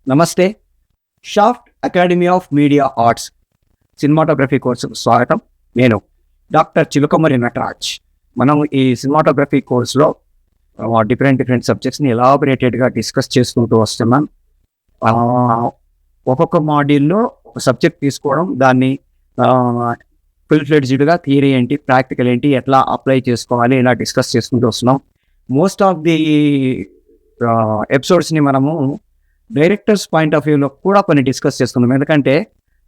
నమస్తే. Shaft academy of media arts cinematography కోర్సుకు స్వాగతం. నేను డాక్టర్ చిలుకమరి నటరాజ్. మనం ఈ సినిమాటోగ్రఫీ కోర్సులో డిఫరెంట్ సబ్జెక్ట్స్ని ఎలాబొరేటెడ్గా డిస్కస్ చేసుకుంటూ వస్తున్నాం. ఒక్కొక్క మాడ్యూల్లో ఒక సబ్జెక్ట్ తీసుకోవడం, దాన్ని ఫుల్ ఫ్లెడ్జ్డ్గా థియరీ ఏంటి, ప్రాక్టికల్ ఏంటి, ఎట్లా అప్లై చేసుకోవాలి, ఇలా డిస్కస్ చేసుకుంటూ వస్తున్నాం. మోస్ట్ ఆఫ్ ది ఎపిసోడ్స్ని మనము డైరెక్టర్స్ పాయింట్ ఆఫ్ వ్యూలో కూడా కొన్ని డిస్కస్ చేస్తున్నాం. ఎందుకంటే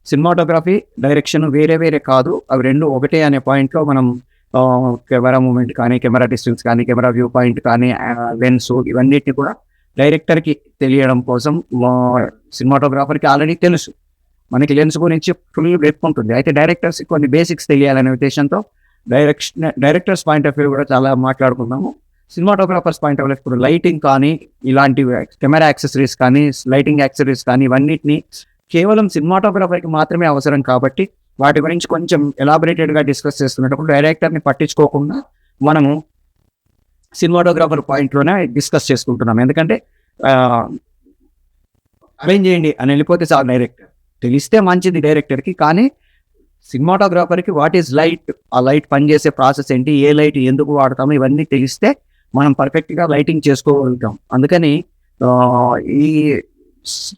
సినిమాటోగ్రఫీ, డైరెక్షన్ వేరే వేరే కాదు, అవి రెండు ఒకటే అనే పాయింట్లో మనం కెమెరా మూమెంట్ కానీ, కెమెరా డిస్టెన్స్ కానీ, కెమెరా వ్యూ పాయింట్ కానీ, లెన్స్, ఇవన్నిటిని కూడా డైరెక్టర్కి తెలియడం కోసం సినిమాటోగ్రాఫర్కి ఆల్రెడీ తెలుసు. మనకి లెన్స్ గురించి ఫుల్ గ్రిప్ ఉంటుంది. అయితే డైరెక్టర్స్కి కొన్ని బేసిక్స్ తెలియాలనే ఉద్దేశంతో డైరెక్టర్స్ పాయింట్ ఆఫ్ వ్యూ కూడా చాలా మాట్లాడుకున్నాము. సినిమాటోగ్రాఫర్స్ పాయింట్ ఆఫ్ వ్యూ ఇప్పుడు లైటింగ్ కానీ, ఇలాంటివి కెమెరా యాక్సెసరీస్ కానీ, లైటింగ్ యాక్సెసరీస్ కానీ, ఇవన్నిటిని కేవలం సినిమాటోగ్రాఫర్కి మాత్రమే అవసరం కాబట్టి వాటి గురించి కొంచెం ఎలాబొరేటెడ్గా డిస్కస్ చేస్తున్నప్పుడు డైరెక్టర్ని పట్టించుకోకుండా మనము సినిమాటోగ్రాఫర్ పాయింట్లోనే డిస్కస్ చేసుకుంటున్నాం. ఎందుకంటే అరేంజ్ చేయండి అని వెళ్ళిపోతే చాలు, డైరెక్టర్ తెలిస్తే మంచిది డైరెక్టర్కి. కానీ సినిమాటోగ్రాఫర్కి వాట్ ఈజ్ లైట్, ఆ లైట్ పనిచేసే ప్రాసెస్ ఏంటి, ఏ లైట్ ఎందుకు వాడతాము, ఇవన్నీ తెలిస్తే మనం పర్ఫెక్ట్గా లైటింగ్ చేసుకోగలుగుతాం. అందుకని ఈ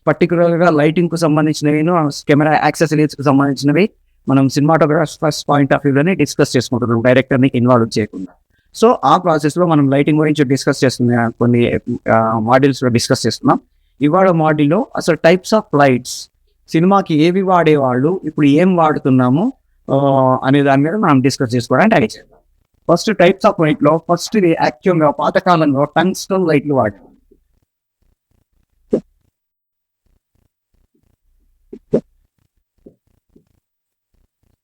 పర్టికులర్గా లైటింగ్కు సంబంధించినవి, కెమెరా యాక్సెసరీస్కి సంబంధించినవి మనం సినిమాటోగ్రాఫర్స్ పాయింట్ ఆఫ్ వ్యూలోనే డిస్కస్ చేసుకుంటున్నాం, డైరెక్టర్ని ఇన్వాల్వ్ చేయకుండా. సో ఆ ప్రాసెస్లో మనం లైటింగ్ గురించి డిస్కస్ చేస్తున్నాం, కొన్ని మాడ్యూల్స్లో డిస్కస్ చేస్తున్నాం. ఇవాళ మాడ్యూల్లో అసలు టైప్స్ ఆఫ్ లైట్స్, సినిమాకి ఏవి వాడేవాళ్ళు, ఇప్పుడు ఏం వాడుతున్నాము అనే దాని మీద మనం డిస్కస్ చేసుకోవడానికి ట్రై చేద్దాం. ఫస్ట్ టైప్స్ ఆఫ్ లైట్లో ఫస్ట్ యాక్చువల్గా పాతకాలంలో టంగ్స్టన్ లైట్లు వాడారు.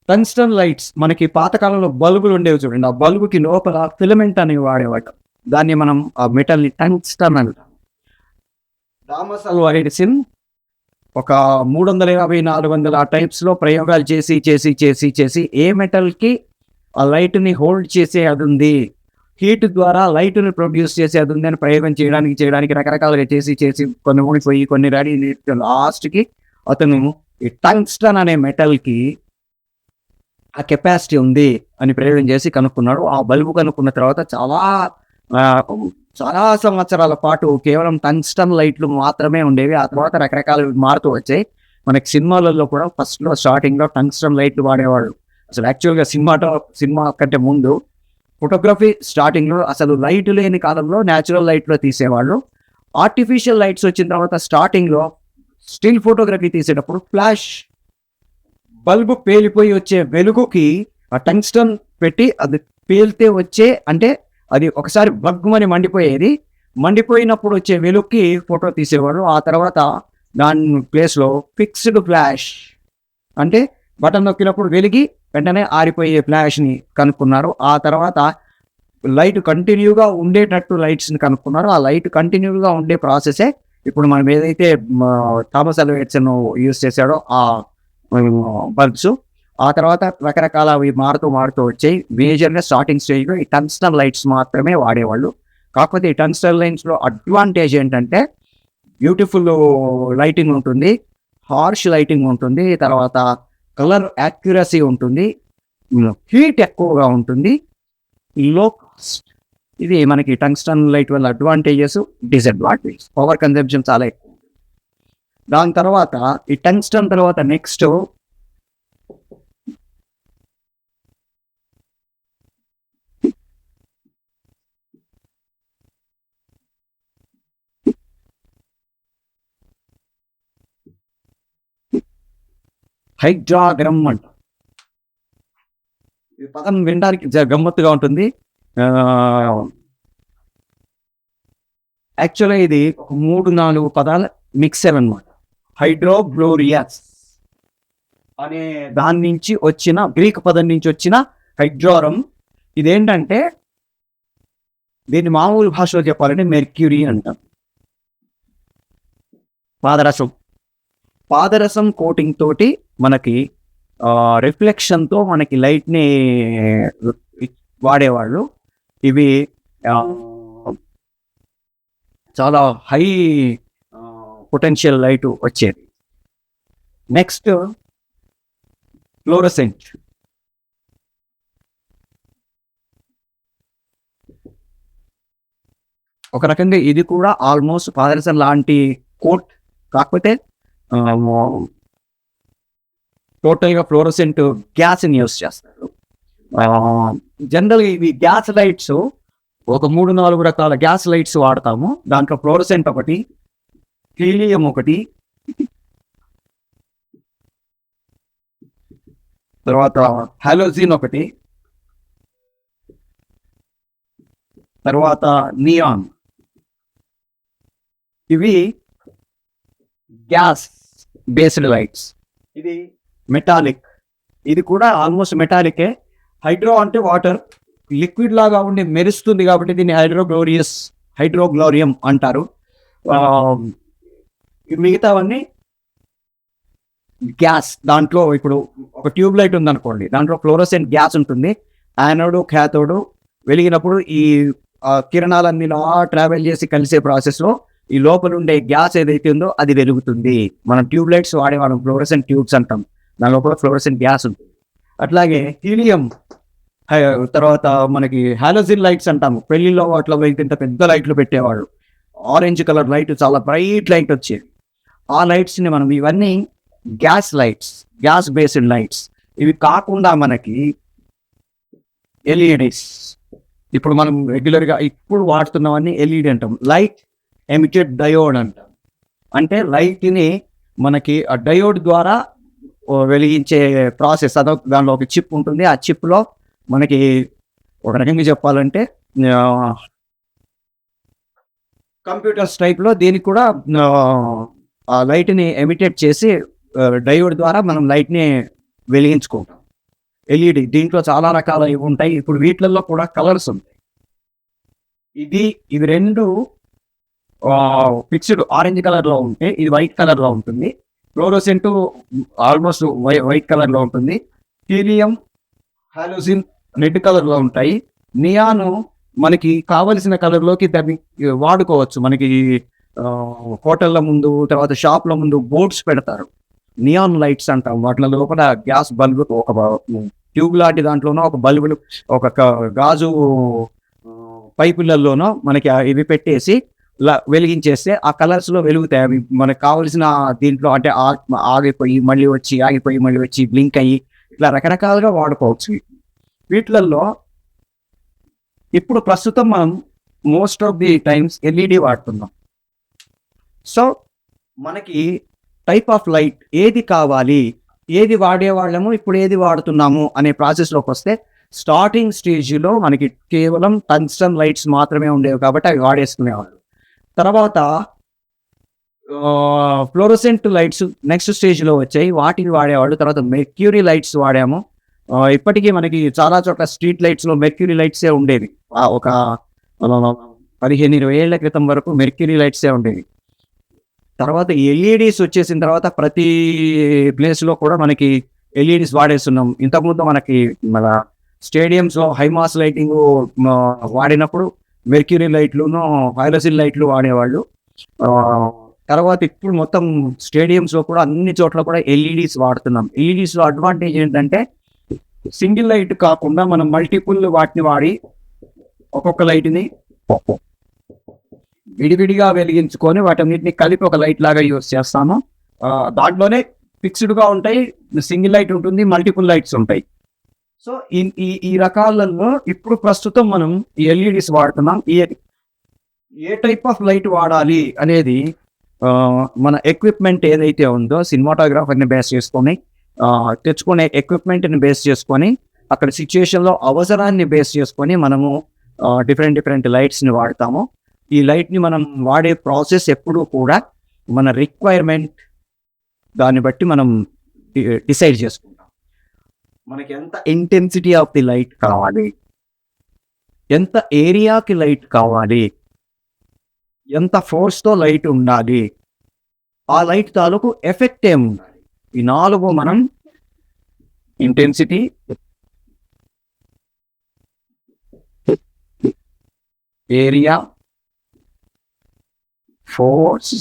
టంగ్స్టన్ లైట్స్ మనకి పాతకాలంలో బల్బులు ఉండేవి చూడండి, ఆ బల్బుకి లోపల ఫిలమెంట్ అనేవి వాడేవాడు. దాన్ని మనం ఆ మెటల్ని టంగ్స్టన్ అంటాం. థామస్ ఆల్వా ఎడిసన్ ఒక 350-400 ఆ టైప్స్లో ప్రయోగాలు చేసి ఏ మెటల్కి ఆ లైట్ని హోల్డ్ చేసే అది ఉంది, హీట్ ద్వారా లైట్ని ప్రొడ్యూస్ చేసే అది ఉంది అని ప్రయోగం చేయడానికి రకరకాలుగా చేసి కొన్ని ఊడిపోయి కొన్ని రెడీ, లాస్ట్కి అతను ఈ టంగ్స్టన్ అనే మెటల్కి ఆ కెపాసిటీ ఉంది అని ప్రయోగం చేసి కనుక్కున్నాడు. ఆ బల్బు కనుక్కున్న తర్వాత చాలా సంవత్సరాల పాటు కేవలం టంగ్స్టన్ లైట్లు మాత్రమే ఉండేవి. ఆ తర్వాత రకరకాలు మారుతూ వచ్చాయి. మనకి సినిమాలలో కూడా ఫస్ట్లో స్టార్టింగ్లో టంగ్స్టన్ లైట్లు వాడేవాళ్ళు. అసలు యాక్చువల్గా సినిమా కంటే ముందు ఫోటోగ్రఫీ స్టార్టింగ్లో అసలు లైట్ లేని కాలంలో న్యాచురల్ లైట్లో తీసేవాళ్ళు. ఆర్టిఫిషియల్ లైట్స్ వచ్చిన తర్వాత స్టార్టింగ్లో స్టిల్ ఫోటోగ్రఫీ తీసేటప్పుడు ఫ్లాష్ బల్బు పేలిపోయి వచ్చే వెలుగుకి ఆ టంగ్స్టన్ పెట్టి అది పేలితే వచ్చే, అంటే అది ఒకసారి బగ్గుమని మండిపోయినప్పుడు వచ్చే వెలుగుకి ఫోటో తీసేవాడు. ఆ తర్వాత దాని ప్లేస్లో ఫిక్స్డ్ ఫ్లాష్, అంటే బటన్ నొక్కినప్పుడు వెలిగి వెంటనే ఆరిపోయే ఫ్లాష్ని కనుక్కున్నారు. ఆ తర్వాత లైట్ కంటిన్యూగా ఉండేటట్టు లైట్స్ని కనుక్కున్నారు. ఆ లైట్ కంటిన్యూగా ఉండే ప్రాసెసే ఇప్పుడు మనం ఏదైతే థామస్ ఆల్వా ఎడిసన్ యూజ్ చేశాడో ఆ బల్బ్స్. ఆ తర్వాత రకరకాల అవి మారుతూ వచ్చాయి. మేజర్గా స్టార్టింగ్ స్టేజ్లో ఈ టంగ్స్టన్ లైట్స్ మాత్రమే వాడేవాళ్ళు. కాకపోతే ఈ టంగ్స్టన్ లైట్స్లో అడ్వాంటేజ్ ఏంటంటే బ్యూటిఫుల్ లైటింగ్ ఉంటుంది, హార్ష్ లైటింగ్ ఉంటుంది, తర్వాత కలర్ యాక్యురసీ ఉంటుంది, హీట్ ఎక్కువగా ఉంటుంది, లో కాస్ట్. ఇది మనకి టంగ్స్టన్ లైట్ వల్ల అడ్వాంటేజెస్, డిసడ్వాంటేజెస్. పవర్ కన్జంప్షన్ చాలా ఎక్కువ. దాని తర్వాత ఈ టంగ్స్టన్ తర్వాత నెక్స్ట్ హైడ్రాగ్రమ్ అంట. ఈ పదం వినడానికి గమ్మత్తుగా ఉంటుంది. యాక్చువల్గా ఇది ఒక 3-4 పదాల మిక్సర్ అనమాట. హైడ్రోగ్లోరియాస్ అనే దాని నుంచి వచ్చిన, గ్రీక్ పదం నుంచి వచ్చిన హైడ్రోరమ్. ఇదేంటంటే దీన్ని మామూలు భాషలో చెప్పాలంటే మెర్క్యూరీ అంటాం. పాదరసం కోటింగ్ తోటి మనకి రిఫ్లెక్షన్తో మనకి లైట్ని వాడేవాళ్ళు. ఇవి చాలా హై పొటెన్షియల్ లైట్ వచ్చేది. Next fluorescent. ఒక రకంగా ఇది కూడా ఆల్మోస్ట్ పాదరసం లాంటి కోట్, కాకపోతే టోటల్గా ఫ్లోరసెంట్ గ్యాస్ని యూస్ చేస్తారు. జనరల్గా ఇవి గ్యాస్ లైట్స్ ఒక 3-4 రకాల గ్యాస్ లైట్స్ వాడతాము. దాంట్లో ఫ్లోరసెంట్ ఒకటి, హీలియం ఒకటి, తర్వాత హాలోజిన్ ఒకటి, తర్వాత నియాన్. ఇవి గ్యాస్ బేస్డ్ లైట్స్. ఇది మెటాలిక్, ఇది కూడా ఆల్మోస్ట్ మెటాలికే. హైడ్రో అంటే వాటర్, లిక్విడ్ లాగా ఉండి మెరుస్తుంది కాబట్టి దీన్ని హైడ్రోగ్లోరియం అంటారు. మిగతావన్నీ గ్యాస్. దాంట్లో ఇప్పుడు ఒక ట్యూబ్ లైట్ ఉందనుకోండి, దాంట్లో ఫ్లోరోసెంట్ గ్యాస్ ఉంటుంది. యానోడు క్యాథోడు వెలిగినప్పుడు ఈ కిరణాలన్నీ ట్రావెల్ చేసి కలిసే ప్రాసెస్లో ఈ లోపల ఉండే గ్యాస్ ఏదైతే ఉందో అది వెలుగుతుంది. మనం ట్యూబ్ లైట్స్ వాడేవాళ్ళం, ఫ్లోరోసెంట్ ట్యూబ్స్ అంటాం, దానిలో కూడా ఫ్లోరోసెంట్ గ్యాస్ ఉంటుంది. అట్లాగే హీలియం, తర్వాత మనకి హాలోజిన్ లైట్స్ అంటాము. పెళ్లిలో వాటిలో ఇంత పెద్ద లైట్లు పెట్టేవాళ్ళు, ఆరెంజ్ కలర్ లైట్, చాలా బ్రైట్ లైట్ వచ్చేది. ఆ లైట్స్ని మనం, ఇవన్నీ gas lights, gas based lights. ఇవి కాకుండా మనకి ఎల్ఈడీస్, ఇప్పుడు మనం రెగ్యులర్గా ఇప్పుడు వాడుతున్నామని ఎల్ఈడి అంటాం, లైట్ ఎమిటెడ్ డయోడ్ అంటాం. అంటే లైట్ని మనకి ఆ డయోడ్ ద్వారా వెలిగించే ప్రాసెస్. దానిలో ఒక చిప్ ఉంటుంది. ఆ చిప్లో మనకి ఒక రకంగా చెప్పాలంటే కంప్యూటర్స్ టైప్లో దీనికి కూడా ఆ లైట్ని ఎమిటెడ్ చేసి డయోడ్ ద్వారా మనం లైట్ని వెలిగించుకుంటాం. ఎల్ఈడి దీంట్లో చాలా రకాల ఇవి ఉంటాయి. ఇప్పుడు వీటిల్లో కూడా కలర్స్ ఉంటాయి. ఇవి రెండు ఫిక్స్డ్ ఆరెంజ్ కలర్లో ఉంటే ఇది వైట్ కలర్లో ఉంటుంది. ఫ్లోరోసెంట్ ఆల్మోస్ట్ వైట్ కలర్లో ఉంటుంది. హీలియం, హాలోజిన్ రెడ్ కలర్లో ఉంటాయి. నియాన్ మనకి కావలసిన కలర్లోకి దాన్ని వాడుకోవచ్చు. మనకి హోటళ్ళ ముందు, తర్వాత షాప్ల ముందు బోర్డ్స్ పెడతారు, నియాన్ లైట్స్ అంటాం. వాటి లోపల గ్యాస్ బల్బు, ఒక ట్యూబ్ లాంటి దాంట్లోనో ఒక బల్బులు, ఒక గాజు పైపులలోనో మనకి ఇవి పెట్టేసి వెలిగించేస్తే ఆ కలర్స్లో వెలుగుతాయి. అవి మనకు కావలసిన దీంట్లో, అంటే ఆగిపోయి మళ్ళీ వచ్చి, ఆగిపోయి మళ్ళీ వచ్చి, బ్లింక్ అయ్యి, ఇట్లా రకరకాలుగా వాడుకోవచ్చు. వీటిలలో ఇప్పుడు ప్రస్తుతం మనం most of the times LED వాడుతున్నాం. సో మనకి టైప్ ఆఫ్ లైట్ ఏది కావాలి, ఏది వాడేవాళ్ళము, ఇప్పుడు ఏది వాడుతున్నాము అనే ప్రాసెస్లోకి వస్తే, స్టార్టింగ్ స్టేజ్లో మనకి కేవలం టంగ్స్టన్ లైట్స్ మాత్రమే ఉండేవి కాబట్టి అవి వాడేసుకునేవాళ్ళు. తర్వాత ఫ్లోరోసెంట్ లైట్స్ నెక్స్ట్ స్టేజ్లో వచ్చాయి, వాటిని వాడేవాళ్ళు. తర్వాత మెర్క్యూరీ లైట్స్ వాడాము. ఇప్పటికీ మనకి చాలా చోట్ల స్ట్రీట్ లైట్స్లో మెర్క్యూరీ లైట్సే ఉండేవి. ఒక 15-20 ఏళ్ల క్రితం వరకు మెర్క్యూరీ లైట్సే ఉండేవి. తర్వాత ఎల్ఈడీస్ వచ్చేసిన తర్వాత ప్రతి ప్లేస్లో కూడా మనకి ఎల్ఈడీస్ వాడేస్తున్నాం. ఇంతకుముందు మనకి మన స్టేడియంస్లో హైమాస్ లైటింగ్ వాడినప్పుడు మెర్క్యూరీ లైట్లును హాలోజిన్ లైట్లు వాడేవాళ్ళు. తర్వాత ఇప్పుడు మొత్తం స్టేడియంస్లో కూడా అన్ని చోట్ల కూడా ఎల్ఈడీస్ వాడుతున్నాం. ఎల్ఈడీస్లో అడ్వాంటేజ్ ఏంటంటే సింగిల్ లైట్ కాకుండా మనం మల్టిపుల్ వాటిని వాడి ఒక్కొక్క లైట్ని విడివిడిగా వెలిగించుకొని వాటన్నిటిని కలిపి ఒక లైట్ లాగా యూజ్ చేస్తాము. దాంట్లోనే ఫిక్స్డ్గా ఉంటాయి, సింగిల్ లైట్ ఉంటుంది, మల్టిపుల్ లైట్స్ ఉంటాయి. సో ఈ రకాలలో ఇప్పుడు ప్రస్తుతం మనం ఈ ఎల్ఈడీస్ వాడుతున్నాం. ఏ టైప్ ఆఫ్ లైట్ వాడాలి అనేది మన ఎక్విప్మెంట్ ఏదైతే ఉందో, సినిమాటోగ్రాఫర్ని బేస్ చేసుకొని, తెచ్చుకునే ఎక్విప్మెంట్ని బేస్ చేసుకొని, అక్కడ సిచ్యుయేషన్లో అవసరాన్ని బేస్ చేసుకొని మనము డిఫరెంట్ లైట్స్ని వాడతాము. ఈ లైట్ని మనం వాడే ప్రాసెస్ ఎప్పుడూ కూడా మన రిక్వైర్మెంట్ దాన్ని బట్టి మనం డిసైడ్ చేసుకుంటాం. మనకి ఎంత ఇంటెన్సిటీ ఆఫ్ ది లైట్ కావాలి, ఎంత ఏరియాకి లైట్ కావాలి, ఎంత ఫోర్స్తో లైట్ ఉండాలి, ఆ లైట్ తాలూకు ఎఫెక్ట్ ఏముండాలి. ఈ 4 మనం ఇంటెన్సిటీ, ఏరియా, ఫోర్స్,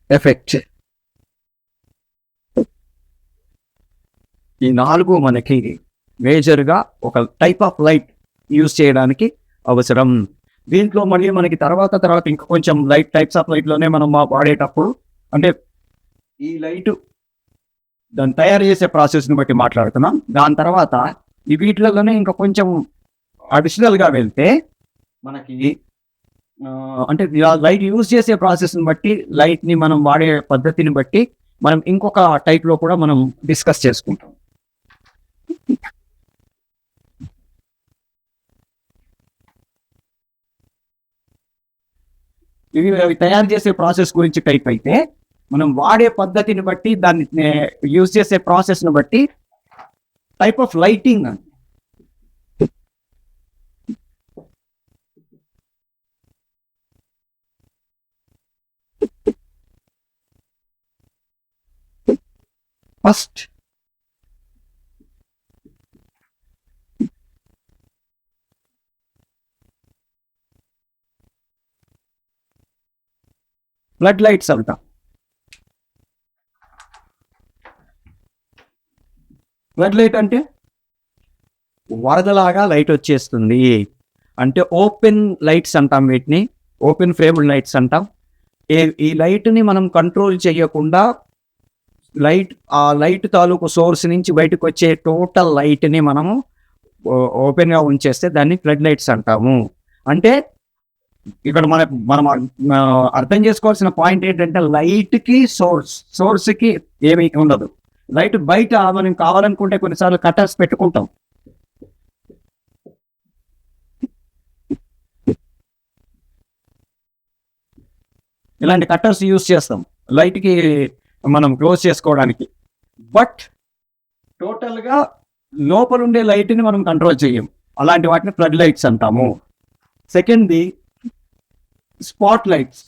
ఎఫెక్ట్. ఈ 4 మనకి మేజర్గా ఒక టైప్ ఆఫ్ లైట్ యూజ్ చేయడానికి అవసరం. దీంట్లో మళ్ళీ మనకి తర్వాత ఇంకా కొంచెం లైట్ టైప్స్ ఆఫ్ లైట్లోనే మనం వాడేటప్పుడు అంటే ఈ లైట్ దాన్ని తయారు చేసే ప్రాసెస్ని బట్టి మాట్లాడుతున్నాం. దాని తర్వాత ఈ వీటిలోనే ఇంకా కొంచెం అడిషనల్గా వెళ్తే మనకి అంటే లైట్ యూజ్ చేసే ప్రాసెస్ని బట్టి, లైట్ని మనం వాడే పద్ధతిని బట్టి మనం ఇంకొక టైప్లో కూడా మనం డిస్కస్ చేసుకుంటాం. ఇవి తయారు చేసే ప్రాసెస్ గురించి టైప్ అయితే, మనం వాడే పద్ధతిని బట్టి, దాన్ని యూజ్ చేసే ప్రాసెస్ని బట్టి టైప్ ఆఫ్ లైటింగ్ అని. ఫస్ట్ ఫ్లడ్ లైట్స్ అంటాం. ఫ్లడ్ లైట్ అంటే వరదలాగా లైట్ వచ్చేస్తుంది అంటే ఓపెన్ లైట్స్ అంటాం, వీటిని ఓపెన్ ఫ్రేమ్డ్ లైట్స్ అంటాం. ఈ లైట్ని మనం కంట్రోల్ చేయకుండా ఆ లైట్ తాలూకు సోర్స్ నుంచి బయటకు వచ్చే టోటల్ లైట్ని మనము ఓపెన్గా ఉంచేస్తే దాన్ని ఫ్లడ్ లైట్స్ అంటాము. అంటే ఇక్కడ మనం అర్థం చేసుకోవాల్సిన పాయింట్ ఏంటంటే లైట్కి సోర్స్కి ఏమీ ఉండదు. లైట్ బయట మనం కావాలనుకుంటే కొన్నిసార్లు కటర్స్ పెట్టుకుంటాం. ఇలాంటి కట్టర్స్ యూజ్ చేస్తాం లైట్కి మనం క్లోజ్ చేసుకోవడానికి. బట్ టోటల్గా లోపల ఉండే లైట్ని మనం కంట్రోల్ చేయం. అలాంటి వాటిని ఫ్లడ్ లైట్స్ అంటాము. సెకండ్ది స్పాట్ లైట్స్.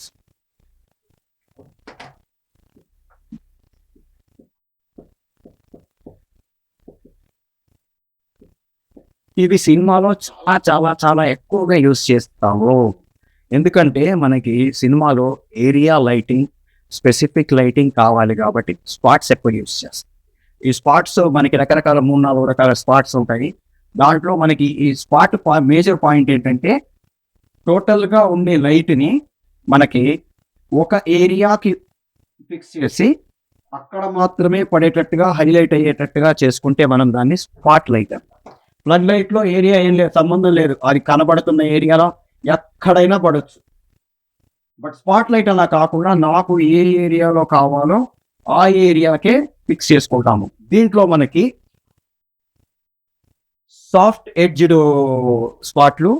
ఇవి సినిమాలో చాలా చాలా చాలా ఎక్కువగా యూజ్ చేస్తాము. ఎందుకంటే మనకి సినిమాలో ఏరియా లైటింగ్, స్పెసిఫిక్ లైటింగ్ కావాలి కాబట్టి స్పాట్స్ ఎక్కువ యూజ్ చేస్తాం. ఈ స్పాట్స్ మనకి రకరకాల 3-4 రకాల స్పాట్స్ ఉంటాయి. దాంట్లో మనకి ఈ స్పాట్ మేజర్ పాయింట్ ఏంటంటే టోటల్గా ఉండే లైట్ని మనకి ఒక ఏరియాకి ఫిక్స్ చేసి అక్కడ మాత్రమే పడేటట్టుగా, హైలైట్ అయ్యేటట్టుగా చేసుకుంటే మనం దాన్ని స్పాట్ లైట్ అంటాం. ఫ్లడ్ లైట్లో ఏరియా ఏం లేదు, సంబంధం లేదు, అది కనబడుతున్న ఏరియాలో ఎక్కడైనా పడవచ్చు. బట్ స్పాట్ లైట్ అలా కాకుండా నాకు ఏ ఏరియాలో కావాలో ఆ ఏరియాకే ఫిక్స్ చేసుకుంటాము. దీంట్లో మనకి సాఫ్ట్ ఎడ్జ్డ్ స్పాట్లు,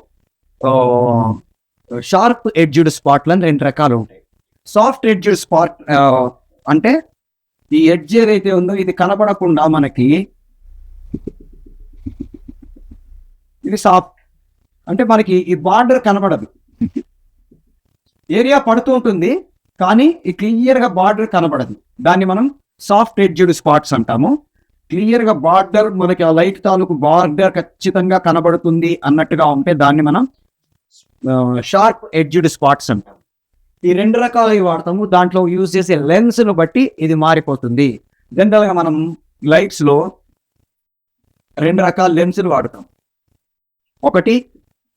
షార్ప్ ఎడ్జ్డ్ స్పాట్లు అని 2 రకాలు ఉంటాయి. సాఫ్ట్ ఎడ్జ్డ్ స్పాట్ అంటే ఈ ఎడ్జ్ ఏదైతే ఉందో ఇది కనబడకుండా మనకి ఇది సాఫ్ట్ అంటే మనకి ఈ బార్డర్ కనబడదు, ఏరియా పడుతూ ఉంటుంది కానీ ఈ క్లియర్గా బార్డర్ కనబడదు. దాన్ని మనం సాఫ్ట్ ఎడ్జ్డ్ స్పాట్స్ అంటాము. క్లియర్గా బార్డర్ మనకి ఆ లైట్ తాలూకు బార్డర్ ఖచ్చితంగా కనబడుతుంది అన్నట్టుగా ఉంటే దాన్ని మనం షార్ప్ ఎడ్జ్డ్ స్పాట్స్ అంటాం. ఈ 2 రకాలు వాడతాము. దాంట్లో యూజ్ చేసే లెన్స్ను బట్టి ఇది మారిపోతుంది. జనరల్గా మనం లైట్స్లో 2 రకాల లెన్సులు వాడతాం. ఒకటి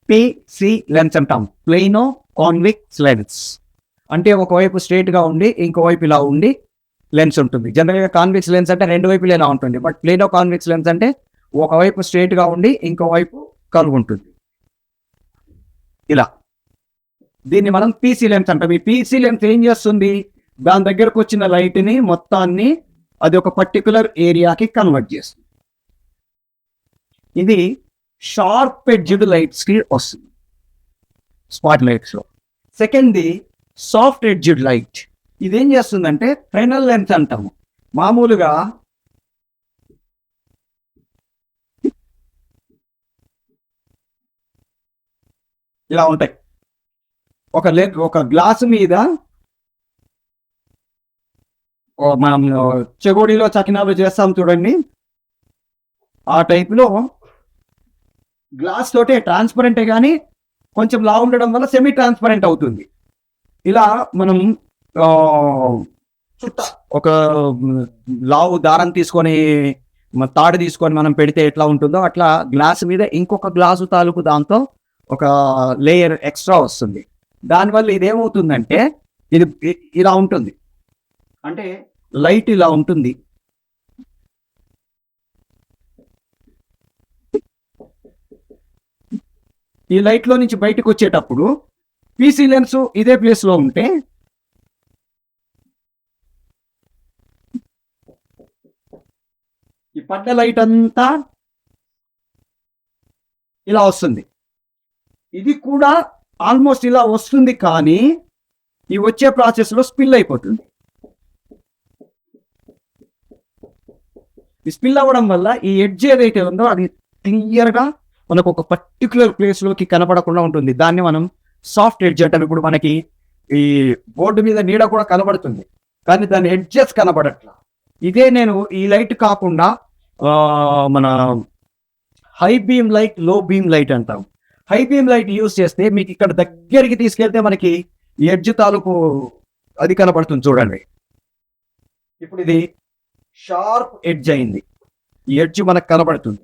పిసి లెన్స్ అంటాం, ప్లెయినో కాన్వెక్స్ లెన్స్. అంటే ఒకవైపు స్ట్రైట్గా ఉండి ఇంకోవైపు ఇలా ఉండి లెన్స్ ఉంటుంది. జనరల్గా కాన్వెక్స్ లెన్స్ అంటే 2 వైపులు ఇలా ఉంటుంది. బట్ ప్లెయినో కాన్వెక్స్ లెన్స్ అంటే ఒకవైపు స్ట్రైట్గా ఉండి ఇంకోవైపు కర్వ్ ఉంటుంది ఇలా. దీన్ని మనం పీసీ లెన్స్ అంటాం. ఈ పీసీ లెన్స్ ఏం చేస్తుంది, దాని దగ్గరకు వచ్చిన లైట్ని మొత్తాన్ని అది ఒక పర్టికులర్ ఏరియాకి కన్వర్ట్ చేస్తుంది. ఇది షార్ప్ ఎడ్జ్డ్ లైట్స్కి వస్తుంది స్పాట్ లైట్స్లో. సెకండ్ది సాఫ్ట్ ఎడ్జ్డ్ లైట్. ఇదేం చేస్తుందంటే ఫ్రెనల్ లెన్స్ అంటాము. మామూలుగా ఇలా ఉంటాయి. ఒక గ్లాసు మీద మనం చెగోడీలో చకినాలు చేస్తాం చూడండి, ఆ టైప్లో గ్లాస్ తోటే ట్రాన్స్పరెంటే కానీ కొంచెం లా ఉండడం వల్ల సెమీ ట్రాన్స్పరెంట్ అవుతుంది. ఇలా మనం ఆ, చుట్ట ఒక లావు దారం తీసుకొని తాడు తీసుకొని మనం పెడితే ఎట్లా ఉంటుందో అట్లా గ్లాస్ మీద ఇంకొక గ్లాసు తాలూకు దాంతో ఒక లేయర్ ఎక్స్ట్రా వస్తుంది. దానివల్ల ఇదేమవుతుందంటే ఇది ఇలా ఉంటుంది, అంటే లైట్ ఇలా ఉంటుంది. ఈ లైట్ లో నుంచి బయటకు వచ్చేటప్పుడు పీసీ లెన్స్ ఇదే ప్లేస్ లో ఉంటే ఈ పడ్డ లైట్ అంతా ఇలా వస్తుంది. ఇది కూడా ఆల్మోస్ట్ ఇలా వస్తుంది, కానీ ఈ వచ్చే ప్రాసెస్ లో స్పిల్ అయిపోతుంది. ఈ స్పిల్ అవ్వడం వల్ల ఈ ఎడ్జ్ ఏదైతే ఉందో అది క్లియర్ గా మనకు ఒక పర్టికులర్ ప్లేస్ లోకి కనపడకుండా ఉంటుంది. దాన్ని మనం సాఫ్ట్ ఎడ్జ్ అంటాం. ఇప్పుడు మనకి ఈ బోర్డు మీద నీడ కూడా కనబడుతుంది, కానీ దాని ఎడ్జెస్ కనబడట్లా. ఇదే నేను ఈ లైట్ కాకుండా మన హై బీమ్ లైట్, లో బీమ్ లైట్ అంటాం. హై బీమ్ లైట్ యూజ్ చేస్తే మీకు ఇక్కడ దగ్గరికి తీసుకెళ్తే మనకి ఎడ్జ్ తాలూకు అది కనపడుతుంది చూడండి. ఇప్పుడు ఇది షార్ప్ ఎడ్జ్ అయింది, ఈ ఎడ్జ్ మనకు కనబడుతుంది.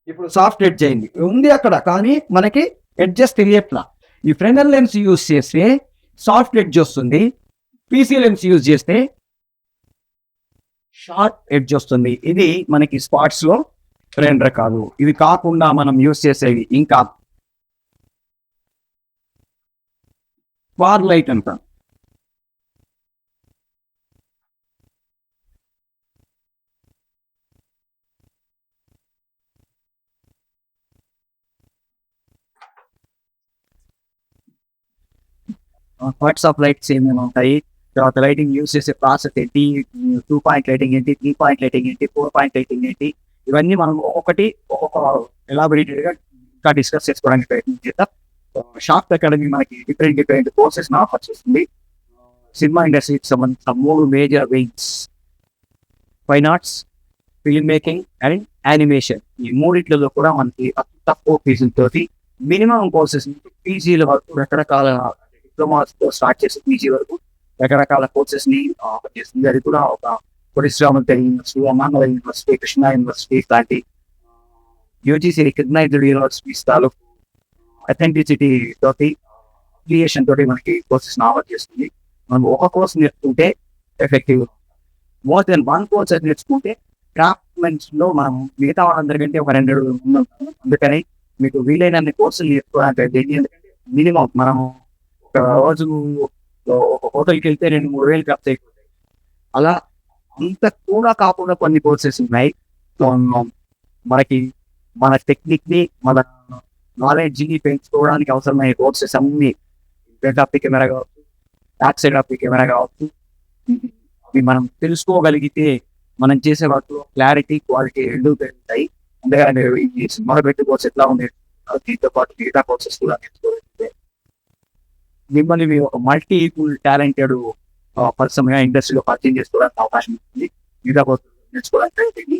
ఇప్పుడు సాఫ్ట్ ఎడ్జ్ అయింది, ఉంది అక్కడ, కానీ మనకి ఎడ్జెస్ తెలియట్లా. ఈ ఫ్రెనెల్ లెన్స్ యూజ్ చేస్తే సాఫ్ట్ ఎడ్జ్ వస్తుంది, పీసీ లెన్స్ యూజ్ చేస్తే షార్ప్ ఎడ్జ్ వస్తుంది. ఇది మనకి స్పాట్స్ లో 2 రకాలు. ఇవి కాకుండా మనం యూజ్ చేసేవి ఇంకా ఫార్ లైట్ అంటాం. పార్ట్స్ ఆఫ్ లైట్స్ ఏమేమి ఉంటాయి, తర్వాత లైటింగ్ యూజ్ చేసే ప్రాసెస్ ఏంటి, 2 పాయింట్ లైటింగ్ ఏంటి, 3 పాయింట్ లైటింగ్ ఏంటి, 4 పాయింట్ లైటింగ్ ఏంటి, ఇవన్నీ మనం ఒక్కొక్క ఎలాబొరేటెడ్ గా డిస్కస్ చేసుకోవడానికి ప్రయత్నం చేద్దాం. షార్ప్ అకాడమీ మనకి డిఫరెంట్ కోర్సెస్ ఆఫర్ చేస్తుంది. సినిమా ఇండస్ట్రీకి సంబంధించిన 3 major wings: fine arts, film making and animation. ఈ మూడిట్లలో కూడా మనకి తక్కువ ఫీజులతోటి మినిమం కోర్సెస్ పీజీల వరకు రకరకాల డిప్లొమాతో స్టార్ట్ చేసి పీజీ వరకు రకరకాల కోర్సెస్ ని ఆఫర్ చేస్తుంది. అది కూడా ఒక పరిశ్రమల యూనివర్సిటీ, అమాంగల యూనివర్సిటీ, కృష్ణా యూనివర్సిటీ లాంటి యూజీసీ రికగ్నైజ్డ్ యూనివర్సిటీస్ తాలూకు అథెంటిసిటీ తోటి, క్రియేషన్ తోటి మనకి కోర్సెస్ ఆఫర్ చేస్తుంది. మనం ఒక కోర్స్ నేర్చుకుంటే ఎఫెక్టివ్, మోర్ దెన్ 1 కోర్స్ నేర్చుకుంటే క్రాఫ్ట్మెన్స్ లో మనం మిగతా వాళ్ళందరికంటే ఒక 2 ఉన్నాం. అందుకని మీకు వీలైనన్ని కోర్సులు నేర్చుకోవడానికి మినిమం మనం ఒక రోజు ఒక హోటల్కి వెళ్తే 2-3 వేలు ఖర్చు అయిపోతాయి. అలా అంత కూడా కాకుండా కొన్ని కోర్సెస్ ఉన్నాయి. మనకి మన టెక్నిక్ ని, మన నాలెడ్జ్ ని పెంచుకోవడానికి అవసరమైన కోర్సెస్ అన్ని ఫ్రంట్ ఆఫ్ ది కెమెరా కావచ్చు, back side of the camera కావచ్చు, అవి మనం తెలుసుకోగలిగితే మనం చేసే వాటిలో క్లారిటీ, క్వాలిటీ 2 పెరుగుతాయి. అందుకని ఈ సినిమా పెట్టి కోర్స్ ఎట్లా ఉంది, దీంతో పాటు డేటా కోర్సెస్ కూడా నేర్చుకోగలిగితే మిమ్మల్ని మీ ఒక మల్టీ టాలెంటెడ్ పర్సన్ ఇండస్ట్రీలో పరిచయం చేసుకోవడానికి అవకాశం ఉంటుంది. డేటా కోర్స్ నేర్చుకోవడానికి